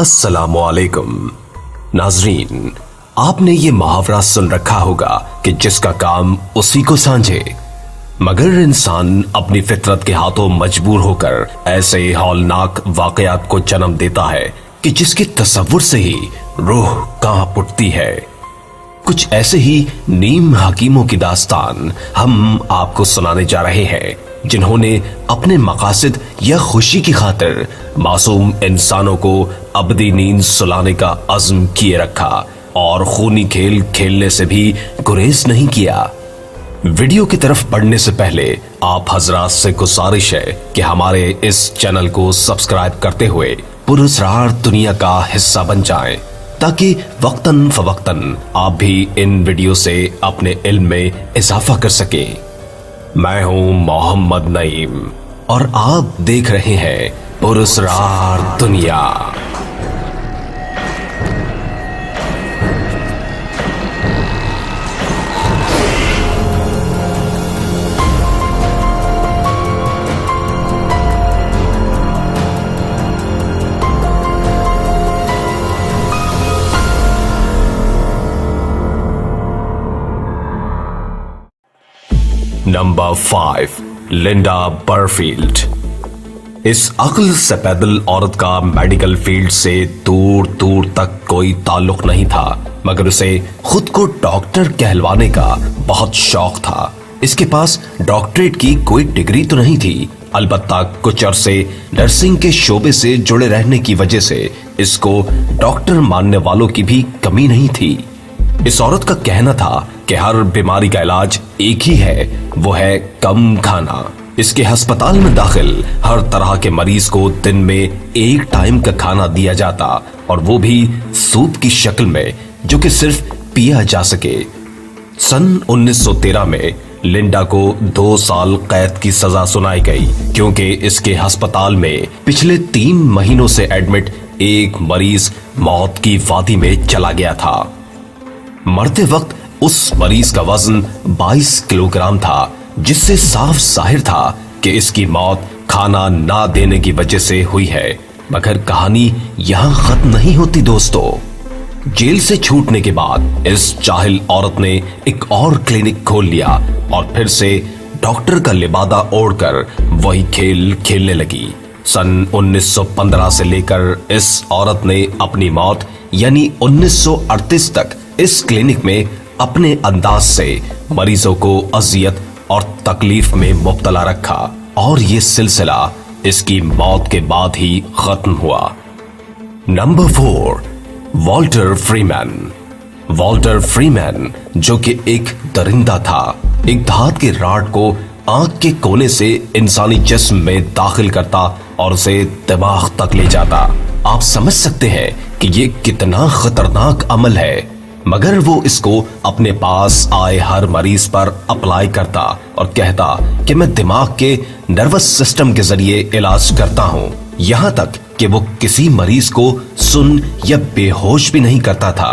अस्सलामुअलैकुम नाजरीन, आपने ये मुहावरा सुन रखा होगा कि जिसका काम उसी को सांझे। मगर इंसान अपनी फितरत के हाथों मजबूर होकर ऐसे हौलनाक वाकयात को जन्म देता है कि जिसके तसव्वुर से ही रूह कांप उठती है। कुछ ऐसे ही नीम हकीमों की दास्तान हम आपको सुनाने जा रहे हैं, जिन्होंने अपने मकासद या खुशी की खातिर मासूम इंसानों को अबदी नींद सुलाने का अज़्म किए रखा और खूनी खेल खेलने से भी गुरेज नहीं किया। वीडियो की तरफ बढ़ने से पहले आप हजरात से गुजारिश है कि हमारे इस चैनल को सब्सक्राइब करते हुए पुरअसरार दुनिया का हिस्सा बन जाएं, ताकि वक्तन फवक्तन आप भी इन वीडियो से अपने इल्म में इजाफा कर सकें। मैं हूं मोहम्मद नईम और आप देख रहे हैं पुरअसरार दुनिया। नंबर 5, लिंडा बरफील्ड। इस अक्ल से पैदल औरत का मेडिकल फील्ड से दूर दूर तक कोई ताल्लुक नहीं था, मगर उसे खुद को डॉक्टर कहलवाने का बहुत शौक था। इसके पास डॉक्टरेट की कोई डिग्री तो नहीं थी, अलबत्ता कुछ अरसे नर्सिंग के शोबे से जुड़े रहने की वजह से इसको डॉक्टर मानने वालों की भी कमी नहीं थी। इस औरत का कहना था कि हर बीमारी का इलाज एक ही है, वो है कम खाना। इसके अस्पताल में दाखिल हर तरह के मरीज को दिन में एक टाइम का खाना दिया जाता, और वो भी सूप की शक्ल में, जो कि सिर्फ पिया जा सके। सन 1913 में लिंडा को 2 साल कैद की सजा सुनाई गई, क्योंकि इसके अस्पताल में पिछले 3 महीनों से एडमिट एक मरीज मौत की वादी में चला गया था। मरते वक्त उस मरीज का वजन 22 किलोग्राम था, जिससे साफ जाहिर था कि इसकी मौत खाना ना देने की वजह से हुई है। मगर कहानी यहां खत्म नहीं होती दोस्तों। जेल से छूटने के बाद इस जाहिल औरत ने एक और क्लिनिक खोल लिया और फिर से डॉक्टर का लिबादा ओढ़कर वही खेल खेलने लगी। सन 1915 से लेकर इस औरत ने अपनी मौत यानी 1938 तक इस क्लिनिक में अपने अंदाज से मरीजों को अजियत और तकलीफ में मुब्तला रखा, और ये सिलसिला इसकी मौत के बाद ही खत्म हुआ। Number 4, Walter Freeman. Walter Freeman, जो कि एक दरिंदा था, एक धात के राड को आंख के कोने से इंसानी जिस्म में दाखिल करता और उसे दिमाग तक ले जाता। आप समझ सकते हैं कि ये कितना खतरनाक अमल है, मगर वो इसको अपने पास आए हर मरीज पर अप्लाई करता और कहता कि मैं दिमाग के नर्वस सिस्टम के जरिए इलाज करता हूं। यहां तक कि वो किसी मरीज को सुन या बेहोश भी नहीं करता था।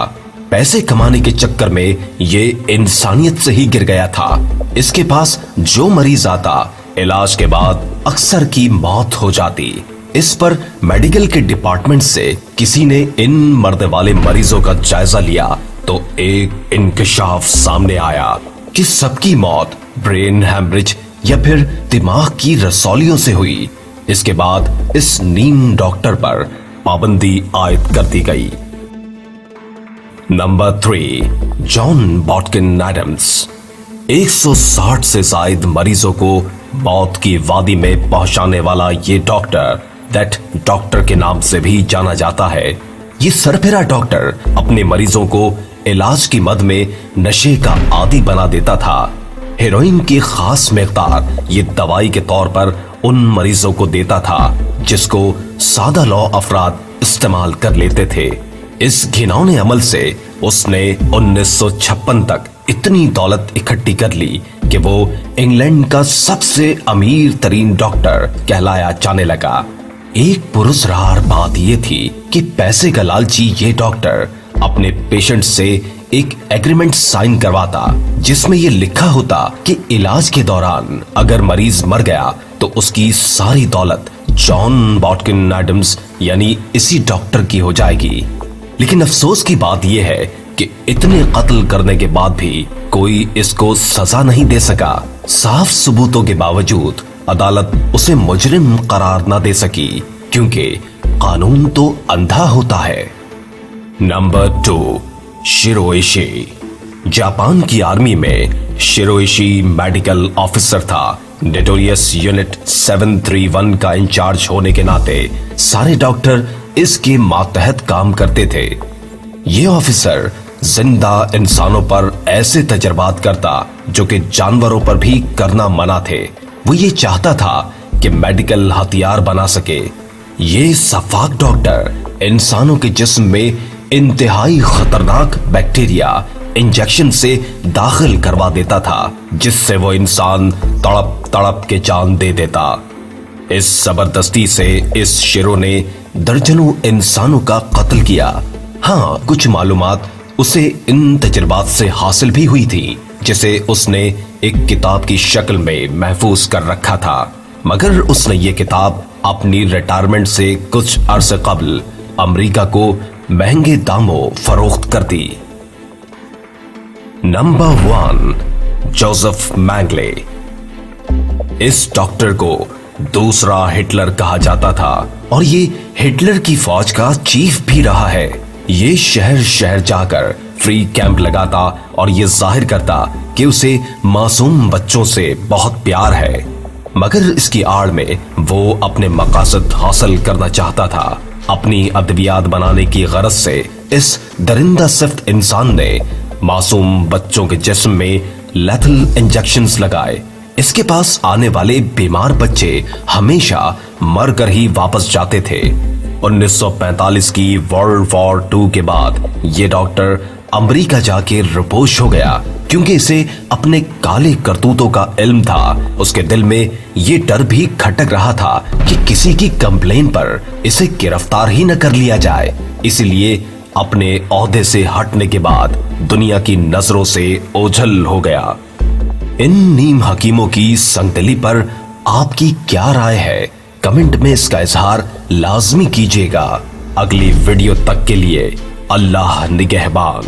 पैसे कमाने के चक्कर में ये इंसानियत से ही गिर गया था। इसके पास जो मरीज आता, इलाज के बाद अक्सर की मौत हो जाती। इस पर मेडिकल के डिपार्टमेंट से किसी ने इन मरने वाले मरीजों का जायजा लिया तो एक इंकशाफ सामने आया कि सबकी मौत ब्रेन हैमरेज या फिर दिमाग की रसौलियों से हुई। इसके बाद इस नीम डॉक्टर पर पाबंदी आयद कर दी गई। Number 3, John बॉटकिन Adams. 160 से ज्यादा मरीजों को मौत की वादी में पहुंचाने वाला ये डॉक्टर, दैट डॉक्टर के नाम से भी जाना जाता है। ये सरफिरा डॉक्टर अपने मरीजों को इलाज की मद में नशे का आदी बना देता था। हेरोइन की खास मिकदार ये दवाई के तौर पर उन मरीजों को देता था जिसको सादा लौ अफराद इस्तेमाल कर लेते थे। इस घिनौने अमल से उसने 1956 तक इतनी दौलत इकट्ठी कर ली कि वो इंग्लैंड का सबसे अमीर तरीन डॉक्टर कहलाया जाने लगा। एक पुरस्कार बात यह थी कि पैसे का लालची ये डॉक्टर अपने पेशेंट से एक एग्रीमेंट साइन करवाता, जिसमें यह लिखा होता कि इलाज के दौरान अगर मरीज मर गया तो उसकी सारी दौलत जॉन बॉटकिन एडम्स यानी इसी डॉक्टर की हो जाएगी। लेकिन अफसोस की बात यह है कि इतने कत्ल करने के बाद भी कोई इसको सजा नहीं दे सका। साफ सबूतों के बावजूद अदालत उसे मुजरिम करार न दे सकी, क्योंकि कानून तो अंधा होता है। नंबर 2, शिरोइशी। जापान की आर्मी में शिरोइशी मेडिकल ऑफिसर था। नोटोरियस यूनिट 731 का इंचार्ज होने के नाते सारे डॉक्टर इसके मातहत काम करते थे। ये ऑफिसर जिंदा इंसानों पर ऐसे तजर्बात करता जो कि जानवरों पर भी करना मना थे। वो ये चाहता था कि मेडिकल हथियार बना सके। ये सफाक डॉक्टर इंसानों के जिस्म में इंतहाई खतरनाक बैक्टीरिया इंजेक्शन से दाखिल करवा देता था, जिससे वो इंसान तड़प तड़प के जान दे देता। इस जबरदस्ती से इस शिरो ने दर्जनों इंसानों का कत्ल किया। हाँ, कुछ मालूमात उसे इन तजर्बात से हासिल भी हुई थी, जिसे उसने एक किताब की शक्ल में महफूज कर रखा था। मगर उसने ये किताब अपनी रिटायरमेंट से कुछ अरसे कबल अमेरिका को महंगे दामों फरोख्त कर दी। Number 1, Joseph मैंगले। इस डॉक्टर को दूसरा हिटलर कहा जाता था और ये हिटलर की फौज का चीफ भी रहा है। ये शहर शहर जाकर फ्री कैंप लगाता और ये जाहिर करता कि उसे मासूम बच्चों से बहुत प्यार है, मगर इसकी आड़ में वो अपने मकासद हासिल करना चाहता था। अपनी अद्वियात बनाने की गरज से इस दरिंदा सिफ्त इंसान ने मासूम बच्चों के जिस्म में लेथल इंजेक्शंस लगाए। इसके पास आने वाले बीमार बच्चे हमेशा मरकर ही वापस जाते थे। 1945 की वर्ल्ड वॉर 2 के बाद ये डॉक्टर अमेरिका जाके रिपोश हो गया, क्योंकि इसे अपने काले करतूतों का इल्म था। उसके दिल में ये डर भी खटक रहा था कि किसी की कंप्लेन पर इसे गिरफ्तार ही न कर लिया जाए। इसलिए अपने ओहदे से हटने के बाद दुनिया की नजरों से ओझल हो गया। इन नीम हकीमों की संगदली पर आपकी क्या राय है? कमेंट में इसका इजहार लाजमी कीजिएगा। अगली वीडियो तक के लिए अल्लाह निगहबान।